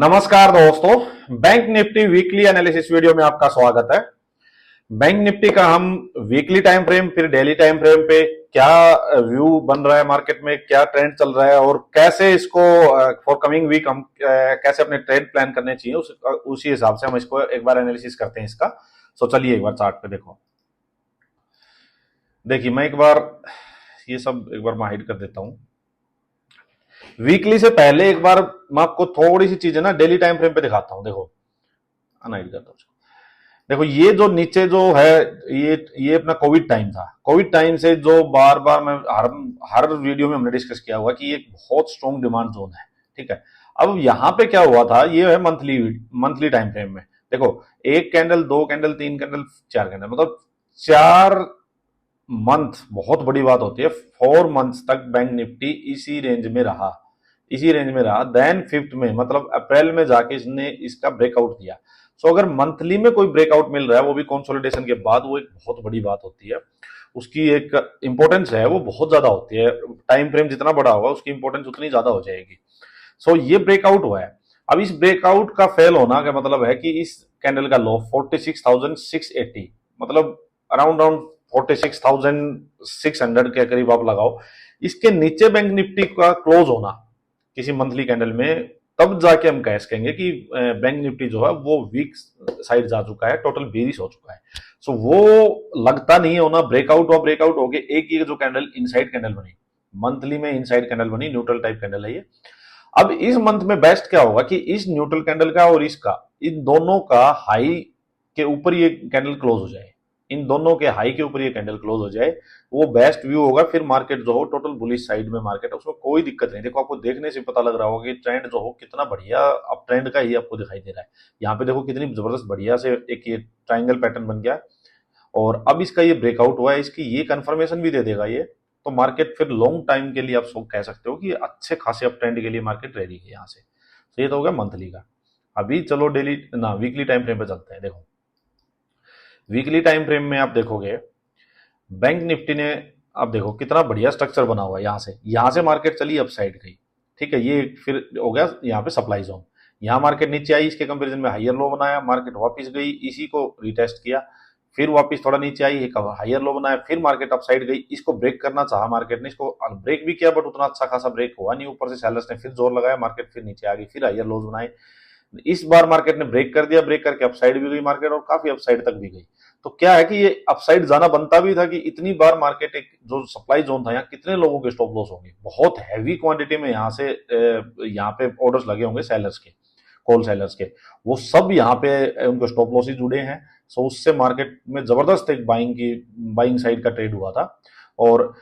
नमस्कार दोस्तों, bank Nifty weekly analysis video में आपका स्वागत है। बैंक निफ्टी का हम वीकली टाइम फ्रेम फिर डेली टाइम फ्रेम पे क्या व्यू बन रहा है, मार्केट में क्या ट्रेंड चल रहा है और कैसे इसको फॉर कमिंग वीक हम कैसे अपने ट्रेड प्लान करने चाहिए उसी हिसाब से हम इसको एक बार एनालिसिस करते हैं इसका। सो चलिए एक बार चार्ट पे देखिए मैं एक बार ये सब एक बार मैं हाइड कर देता हूं। वीकली से पहले एक बार मैं आपको थोड़ी सी चीजें ना डेली टाइम फ्रेम पे दिखाता हूं। देखो अनहाइड करता हूं। देखो ये जो नीचे जो है ये अपना कोविड टाइम था। कोविड टाइम से जो बार बार मैं हर वीडियो में हमने डिस्कस किया हुआ कि ये एक बहुत स्ट्रॉन्ग डिमांड जोन है। ठीक है, अब यहाँ पे क्या हुआ था, ये है मंथली मंथली टाइम फ्रेम में। देखो एक कैंडल, दो कैंडल, तीन कैंडल, चार कैंडल, मतलब 4 मंथ बहुत बड़ी बात होती है। 4 मंथ्स तक बैंक निफ्टी इसी रेंज में रहा। देन फिफ्थ में मतलब अप्रैल में जाके इसने इसका ब्रेकआउट दिया। सो अगर मंथली में कोई ब्रेकआउट मिल रहा है वो भी कंसोलिडेशन के बाद, वो एक बहुत बड़ी बात होती है। उसकी एक इंपॉर्टेंस है, वो बहुत ज्यादा होती है। टाइम फ्रेम जितना बड़ा होगा उसकी इंपॉर्टेंस उतनी ज्यादा हो जाएगी। सो ये ब्रेकआउट हुआ है। अब इस ब्रेकआउट का फेल होना का मतलब है कि इस कैंडल का लो 46,680, मतलब अराउंड अराउंड 46,600 के करीब आप लगाओ। इसके नीचे बैंक निफ्टी का क्लोज होना किसी मंथली कैंडल में, तब जाके हम कह सकेंगे कि बैंक निफ्टी जो है वो वीक साइड जा चुका है, टोटल बेरिश हो चुका है। सो वो लगता नहीं होना ब्रेकआउट हुआ। ब्रेकआउट हो गया, एक ये जो कैंडल इनसाइड कैंडल बनी, मंथली में इनसाइड कैंडल बनी, न्यूट्रल टाइप कैंडल है ये। अब इस मंथ में बेस्ट क्या होगा कि इस न्यूट्रल कैंडल का और इसका, इन दोनों का हाई के ऊपर ये कैंडल क्लोज हो जाए। इन दोनों के हाई के ऊपर ये कैंडल क्लोज हो जाए, वो बेस्ट व्यू होगा। फिर मार्केट जो हो टोटल बुलिश साइड में मार्केट है, उसमें कोई दिक्कत नहीं। देखो आपको देखने से पता लग रहा होगा कि ट्रेंड जो हो कितना बढ़िया अब ट्रेंड का ही आपको दिखाई दे रहा है। यहाँ पे देखो कितनी जबरदस्त बढ़िया से एक ये ट्राइंगल पैटर्न बन गया और अब इसका ये ब्रेकआउट हुआ है, इसकी ये कंफर्मेशन भी दे देगा ये। तो मार्केट फिर लॉन्ग टाइम के लिए आप सब कह सकते हो कि अच्छे खासे अप ट्रेंड के लिए मार्केट रेडी है यहाँ से। तो ये तो हो गया मंथली का। अभी चलो डेली ना वीकली टाइम फ्रेम पे चलते हैं। देखो वीकली टाइम फ्रेम में आप देखोगे बैंक निफ्टी ने, अब देखो कितना बढ़िया स्ट्रक्चर बना हुआ है। यहाँ से मार्केट चली अपसाइड गई। ठीक है, ये फिर हो गया यहाँ पे सप्लाई जोन। यहाँ मार्केट नीचे आई, इसके कंपैरिजन में हायर लो बनाया, मार्केट वापस गई, इसी को रिटेस्ट किया, फिर वापस थोड़ा नीचे आई, एक हायर लो बनाया, फिर मार्केट अपसाइड गई। इसको ब्रेक करना चाहा मार्केट ने, इसको ब्रेक भी किया बट उतना अच्छा खासा ब्रेक हुआ नहीं। ऊपर से सेलर्स ने फिर जोर लगाया, मार्केट फिर नीचे आ गई, फिर हायर लोज बनाए। इस बार मार्केट ने ब्रेक कर दिया, ब्रेक करके अपसाइड भी गई मार्केट और काफी अपसाइड तक भी गई। तो क्या है कि ये अपसाइड जाना बनता भी था कि इतनी बार मार्केट, एक जो सप्लाई जोन था, यहाँ कितने लोगों के स्टॉप लॉस होंगे, बहुत हैवी क्वांटिटी में यहाँ से यहाँ पे ऑर्डर्स लगे होंगे सेलर्स के, कॉल सेलर्स के, वो सब यहाँ पे उनके स्टॉप लॉस ही जुड़े हैं। सो उससे मार्केट में जबरदस्त एक बाइंग साइड का ट्रेड हुआ था और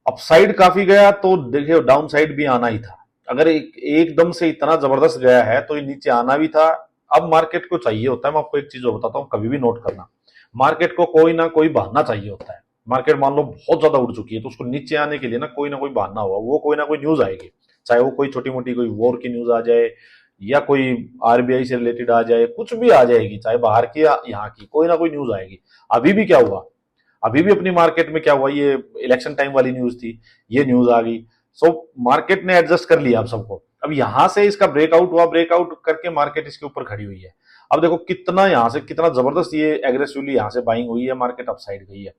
अपसाइड काफी गया। तो देखिए डाउन साइड भी आना ही था। अगर एकदम से इतना जबरदस्त गया है तो ये नीचे आना भी था। अब मार्केट को चाहिए होता है, मैं आपको एक चीज बताता हूँ, कभी भी नोट करना, मार्केट को कोई ना कोई बहाना चाहिए होता है। मार्केट मान लो बहुत ज्यादा उड़ चुकी है तो उसको नीचे आने के लिए ना कोई बहाना हुआ, वो कोई ना कोई न्यूज आएगी, चाहे वो कोई छोटी मोटी कोई वॉर की न्यूज आ जाए या कोई आरबीआई से रिलेटेड आ जाए, कुछ भी आ जाएगी, चाहे बाहर की या यहाँ की, कोई ना कोई न्यूज आएगी। अभी भी क्या हुआ, अभी भी अपनी मार्केट में क्या हुआ, ये इलेक्शन टाइम वाली न्यूज थी, ये न्यूज आ गई। सो मार्केट ने एडजस्ट कर लिया आप सबको। अब यहां से इसका ब्रेकआउट हुआ, ब्रेकआउट करके मार्केट इसके ऊपर खड़ी हुई है। अब देखो कितना यहां से कितना जबरदस्त ये एग्रेसिवली यहां से बाइंग हुई है, मार्केट अपसाइड गई है।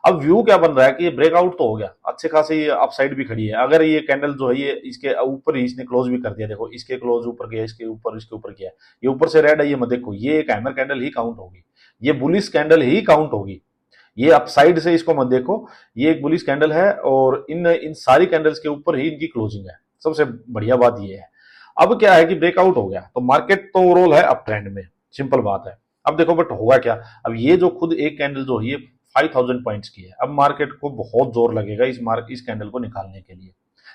अब व्यू क्या बन रहा है कि ये ब्रेकआउट तो हो गया, अच्छे खासे ये अपसाइड भी खड़ी है। अगर ये कैंडल जो है ये इसके ऊपर ही इसने क्लोज भी कर दिया, देखो इसके क्लोज ऊपर गया, इसके ऊपर किया, ये ऊपर से रेड है, ये मत देखो, ये एक हैमर कैंडल ही काउंट होगी, ये बुलिश कैंडल ही काउंट होगी। ये अपसाइड से इसको मत देखो, ये एक बुलिश कैंडल है और इन इन सारी कैंडल्स के ऊपर ही इनकी क्लोजिंग है। सबसे बढ़िया बात ये है। अब क्या है कि ब्रेकआउट हो गया तो मार्केट तो ओवरऑल है अप ट्रेंड में, सिंपल बात है। अब देखो बट होगा क्या, अब ये जो खुद एक कैंडल जो है ये 5000 पॉइंट्स की है। अब मार्केट को बहुत जोर लगेगा इस कैंडल को निकालने के लिए।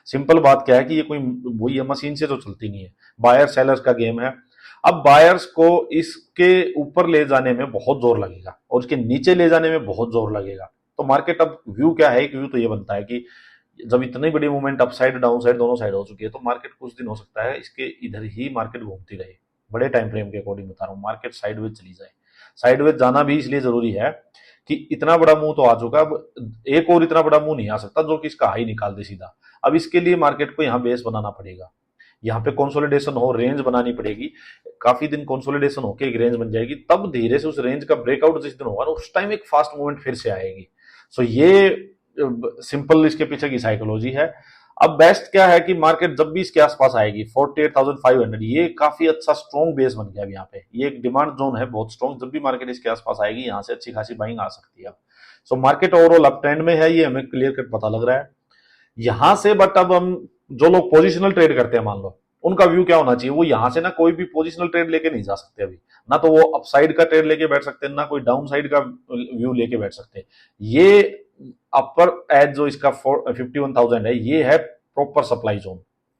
सिंपल बात क्या है कि ये कोई वही मशीन से तो चलती नहीं है, बायर सेलर्स का गेम है। अब बायर्स को इसके ऊपर ले जाने में बहुत जोर लगेगा और इसके नीचे ले जाने में बहुत जोर लगेगा। तो मार्केट अब व्यू क्या है, एक व्यू तो ये बनता है कि जब इतनी बड़ी movement up side down side दोनों साइड हो चुकी है तो मार्केट कुछ दिन हो सकता है इसके इधर ही मार्केट घूमती रहे। बड़े टाइम फ्रेम के अकॉर्डिंग बता रहा हूँ, मार्केट साइडवेज चली जाए। साइडवेज जाना भी इसलिए जरूरी है कि इतना बड़ा मुंह तो आ चुका, अब एक और इतना बड़ा मुंह नहीं आ सकता जो कि इसका हाई निकाल दे सीधा। अब इसके लिए मार्केट को यहाँ बेस बनाना पड़ेगा। यहाँ पे कंसोलिडेशन हो, रेंज बनानी पड़ेगी, काफी दिन कंसोलिडेशन होके एक रेंज बन जाएगी, तब धीरे से उस रेंज का ब्रेकआउट जिस दिन होगा ना उस टाइम एक फास्ट मूवमेंट फिर से आएगी। सो ये सिंपल इसके पीछे की साइकोलॉजी है। अब बेस्ट क्या है कि मार्केट जब भी इसके आसपास आएगी 48,500, ये काफी अच्छा स्ट्रॉन्ग बेस बन गया अब यहाँ पे, ये एक डिमांड जोन है बहुत स्ट्रॉन्ग, जब भी मार्केट इसके आसपास आएगी यहाँ से अच्छी खासी बाइंग आ सकती है। So market overall up trend में है, ये हमें क्लियर कट पता लग रहा है यहां से। बट अब हम जो लोग पोजिशनल ट्रेड करते हैं मान लो, उनका व्यू क्या होना चाहिए, वो यहां से ना कोई भी पोजिशनल ट्रेड लेके नहीं जा सकते अभी, ना तो वो अपसाइड का ट्रेड लेके बैठ सकते हैं, ना कोई डाउन साइड का व्यू लेके बैठ सकते हैं। ये अपर एज जो इसका 51,000 है, ये है प्रॉपर सप्लाई जोन,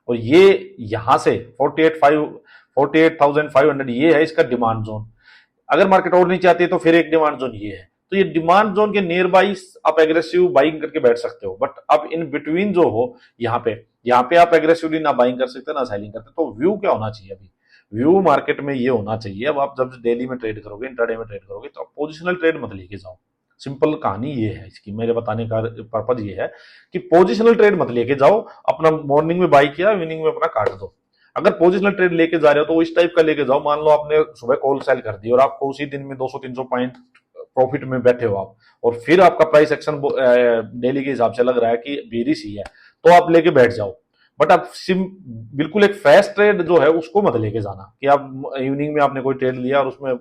और ये यहां से 48,500 ये है इसका डिमांड जोन। अगर मार्केट और नीचे आती है तो फिर एक डिमांड जोन ये है, तो ये डिमांड जोन के नियर बाई आप एग्रेसिव बाइंग करके बैठ सकते हो। बट अब इन बिटवीन जो हो यहाँ पे आप एग्रेसिवली ना बाइंग कर सकते ना सेलिंग करते, तो व्यू क्या होना चाहिए अभी, व्यू मार्केट में ये होना चाहिए। अब आप जब डेली में ट्रेड करोगे, इंट्राडे में ट्रेड करोगे, तो आप पोजिशनल ट्रेड मत लेके जाओ। सिंपल कहानी ये है इसकी, मेरे बताने का पर्पज ये है कि पोजिशनल ट्रेड मत लेके जाओ, अपना मॉर्निंग में बाई किया, इवनिंग में अपना काट दो। अगर पोजिशनल ट्रेड लेके जा रहे हो तो इस टाइप का लेके जाओ, मान लो आपने सुबह कॉल सेल कर दी और आपको उसी दिन में 200-300 पॉइंट प्रॉफिट में बैठे हो आप, और फिर आपका प्राइस एक्शन डेली के हिसाब से लग रहा है कि बेरिश ही है, तो आप लेके बैठ जाओ। बट आप बिल्कुल एक फास्ट ट्रेड जो है उसको मत लेके जाना कि आप इवनिंग में आपने कोई ट्रेड लिया और उसमें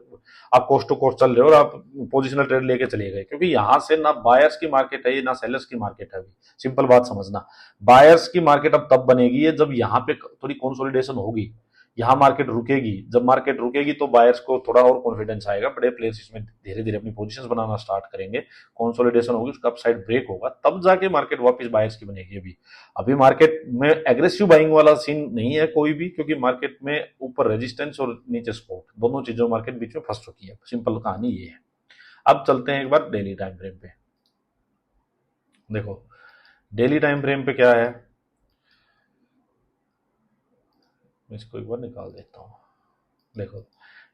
आप कोस्ट टू कोस्ट चल रहे हो और आप पोजिशनल ट्रेड लेके चले गए, क्योंकि यहां से ना बायर्स की मार्केट है ये, ना सेलर्स की मार्केट है अभी। सिंपल बात समझना, बायर्स की मार्केट अब तब बनेगी है जब यहाँ पे थोड़ी कंसोलिडेशन होगी, यहाँ मार्केट रुकेगी। जब मार्केट रुकेगी तो बायर्स को थोड़ा और कॉन्फिडेंस आएगा, बड़े प्लेयर्स इसमें धीरे धीरे अपनी पोजीशंस बनाना स्टार्ट करेंगे, कंसोलिडेशन होगी, उसका अपसाइड ब्रेक होगा, तब जाके मार्केट वापस बायर्स की बनेगी। अभी अभी मार्केट में एग्रेसिव बाइंग वाला सीन नहीं है कोई भी, क्योंकि मार्केट में ऊपर रेजिस्टेंस और नीचे सपोर्ट, दोनों चीजों मार्केट बीच में फंस चुकी है। सिंपल कहानी ये है। अब चलते हैं एक बार डेली टाइम फ्रेम पे। देखो डेली टाइम फ्रेम पे क्या है, मैं इसको एक बार निकाल देता हूं। देखो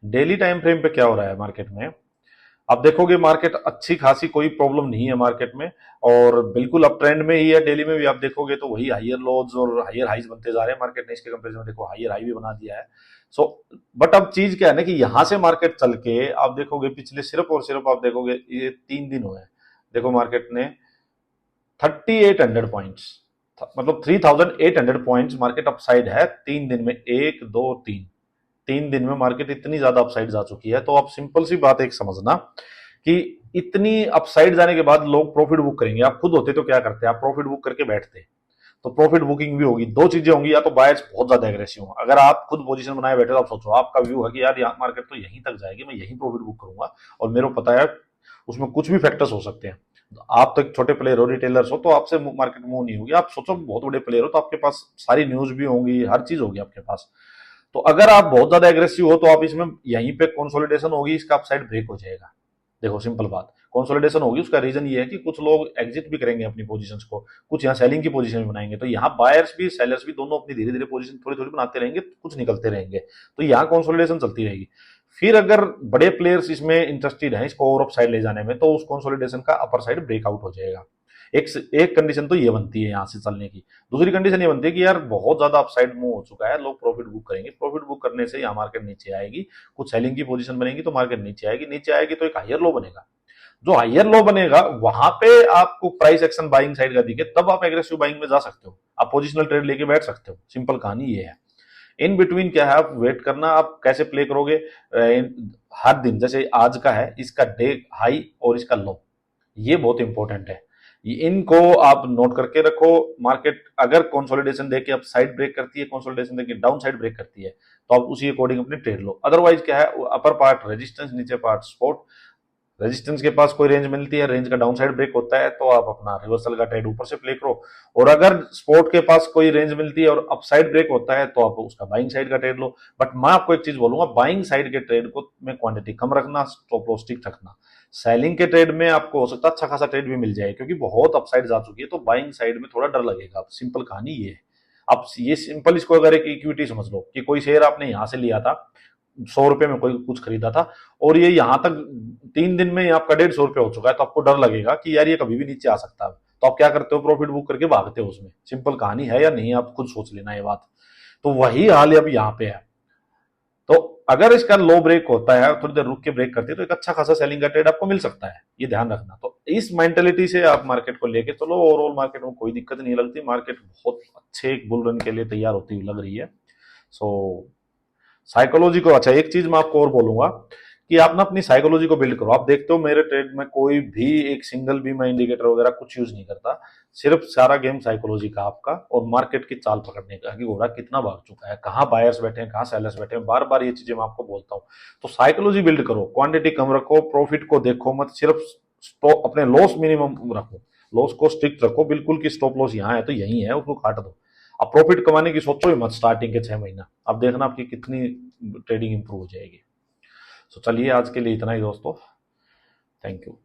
डेली टाइम फ्रेम पे क्या हो रहा है मार्केट में, आप देखोगे मार्केट अच्छी खासी कोई प्रॉब्लम नहीं है मार्केट में, और बिल्कुल अप ट्रेंड में ही है। डेली में भी आप देखोगे तो वही हायर लोज और हायर हाइज बनते जा रहे हैं मार्केट ने, इसके कंपेरिजन में देखो हायर हाई भी बना दिया है। सो बट अब चीज क्या है ना कि यहां से मार्केट चल के आप देखोगे पिछले सिर्फ और सिर्फ आप देखोगे ये 3 दिन हुए हैं, देखो मार्केट ने 3800 पॉइंट्स, मतलब 3800 पॉइंट्स मार्केट अपसाइड है 3 दिन में, 1 2 3 3 दिन में मार्केट इतनी ज्यादा अपसाइड जा चुकी है। तो आप सिंपल सी बात एक समझना कि इतनी अपसाइड जाने के बाद लोग प्रॉफिट बुक करेंगे। आप खुद होते तो क्या करते, आप प्रॉफिट बुक करके बैठते, तो प्रॉफिट बुकिंग भी होगी। दो चीजें होंगी, या तो बायर्स बहुत ज्यादा एग्रेसिव हो, अगर आप खुद पोजीशन बनाए बैठे तो आप सोचो, आपका व्यू है कि यार यहाँ मार्केट तो यहीं तक जाएगी, मैं यहीं प्रॉफिट बुक करूंगा, और मेरे को पता है उसमें कुछ भी फैक्टर्स हो सकते हैं। आप तो एक छोटे प्लेयर हो, रिटेलर्स हो, तो आपसे मार्केट मूव नहीं होगी। आप सोचो बहुत बड़े प्लेयर हो तो आपके पास सारी न्यूज भी होंगी, हर चीज होगी आपके पास। तो अगर आप बहुत ज्यादा एग्रेसिव हो तो आप इसमें यहीं पे कंसोलिडेशन होगी, इसका अपसाइड ब्रेक हो जाएगा। देखो सिंपल बात, कंसोलिडेशन होगी, उसका रीजन ये है कि कुछ लोग एग्जिट भी करेंगे अपनी पोजीशंस को, कुछ यहाँ सेलिंग की पोजीशन बनाएंगे, तो यहाँ बायर्स भी सेलर्स भी दोनों अपनी धीरे धीरे पोजीशन थोड़ी थोड़ी बनाते रहेंगे, कुछ निकलते रहेंगे, तो यहाँ कंसोलिडेशन चलती रहेगी। फिर अगर बड़े प्लेयर्स इसमें इंटरेस्टेड हैं इसको और अप साइड ले जाने में, तो उस कंसोलिडेशन का अपर साइड ब्रेकआउट हो जाएगा। एक कंडीशन तो ये बनती है यहाँ से चलने की। दूसरी कंडीशन ये बनती है कि यार बहुत ज्यादा अपसाइड मूव हो चुका है, लोग प्रॉफिट बुक करेंगे, प्रॉफिट बुक करने से यहाँ मार्केट नीचे आएगी, कुछ सेलिंग की पोजीशन बनेगी तो मार्केट नीचे आएगी, नीचे आएगी तो एक हायर लो बनेगा, जो हायर लो बनेगा वहां पे आपको प्राइस एक्शन बाइंग साइड का दिखे, तब आप एग्रेसिव बाइंग में जा सकते हो, आप पोजिशनल ट्रेड लेके बैठ सकते हो। सिंपल कहानी ये है। इन बिटवीन क्या है, आप वेट करना, आप कैसे प्ले करोगे, हर दिन जैसे आज का है, इसका डे हाई और इसका लो, ये बहुत इंपॉर्टेंट है, इनको आप नोट करके रखो। मार्केट अगर कंसोलिडेशन देके अब साइड ब्रेक करती है, कंसोलिडेशन देके डाउन साइड ब्रेक करती है, तो आप उसी अकॉर्डिंग अपनी ट्रेड लो। अदरवाइज क्या है, अपर पार्ट रेजिस्टेंस, नीचे पार्ट सपोर्ट, रेजिस्टेंस के पास कोई रेंज मिलती है, रेंज का डाउन साइड ब्रेक होता है, तो आप अपना रिवर्सल का ट्रेड ऊपर से प्ले करो, और अगर सपोर्ट के पास कोई रेंज मिलती है और अपसाइड ब्रेक होता है तो आप उसका बाइंग साइड का ट्रेड लो। बट मैं आपको एक चीज बोलूंगा, बाइंग साइड के ट्रेड को में क्वांटिटी कम रखना, स्टॉप लॉस ठीक रखना। सेलिंग के ट्रेड में आपको हो सकता है अच्छा खासा ट्रेड भी मिल जाए, क्योंकि बहुत अपसाइड जा चुकी है, तो बाइंग साइड में थोड़ा डर लगेगा। सिंपल कहानी ये है। आप ये सिंपल इसको अगर एक इक्विटी समझ लो कि कोई शेयर आपने यहां से लिया था, 100 रुपए में कोई कुछ खरीदा था, और ये यहां तक 3 दिन में आपका 150 रुपए हो चुका है, तो आपको डर लगेगा कि यार ये कभी भी नीचे आ सकता है, तो आप क्या करते हो, प्रॉफिट बुक करके भागते हो उसमें। सिंपल कहानी है या नहीं, आप खुद सोच लेना ये बात। तो वही हाल अब यहाँ पे है। तो अगर इसका लो ब्रेक होता है, थोड़ी देर रुक के ब्रेक करती है, तो एक अच्छा खासा सेलिंग का ट्रेड आपको मिल सकता है, ये ध्यान रखना। तो इस मेंटेलिटी से आप मार्केट को लेके चलो, ओवरऑल मार्केट में कोई दिक्कत नहीं लगती, मार्केट बहुत अच्छे एक बुल रन के लिए तैयार होती हुई लग रही है। सो साइकोलॉजी को, अच्छा एक चीज मैं आपको और बोलूंगा कि आप ना अपनी साइकोलॉजी को बिल्ड करो। आप देखते हो मेरे ट्रेड में कोई भी एक सिंगल भी मैं इंडिकेटर वगैरह कुछ यूज नहीं करता, सिर्फ सारा गेम साइकोलॉजी का आपका और मार्केट की चाल पकड़ने का, कि घोड़ा कितना भाग चुका है, कहाँ बायर्स बैठे हैं, कहाँ सेलर्स बैठे हैं, बार बार ये चीजें मैं आपको बोलता हूँ। तो साइकोलॉजी बिल्ड करो, क्वांटिटी कम रखो, प्रॉफिट को देखो मत, सिर्फ अपने लॉस मिनिमम रखो, लॉस को स्ट्रिक्ट रखो बिल्कुल, कि स्टॉप लॉस यहाँ है तो यही है, उसको काट दो। अब प्रॉफिट कमाने की सोचो ही मत स्टार्टिंग के 6 महीना, अब देखना आपकी कितनी ट्रेडिंग इंप्रूव हो जाएगी। तो चलिए आज के लिए इतना ही दोस्तों, थैंक यू।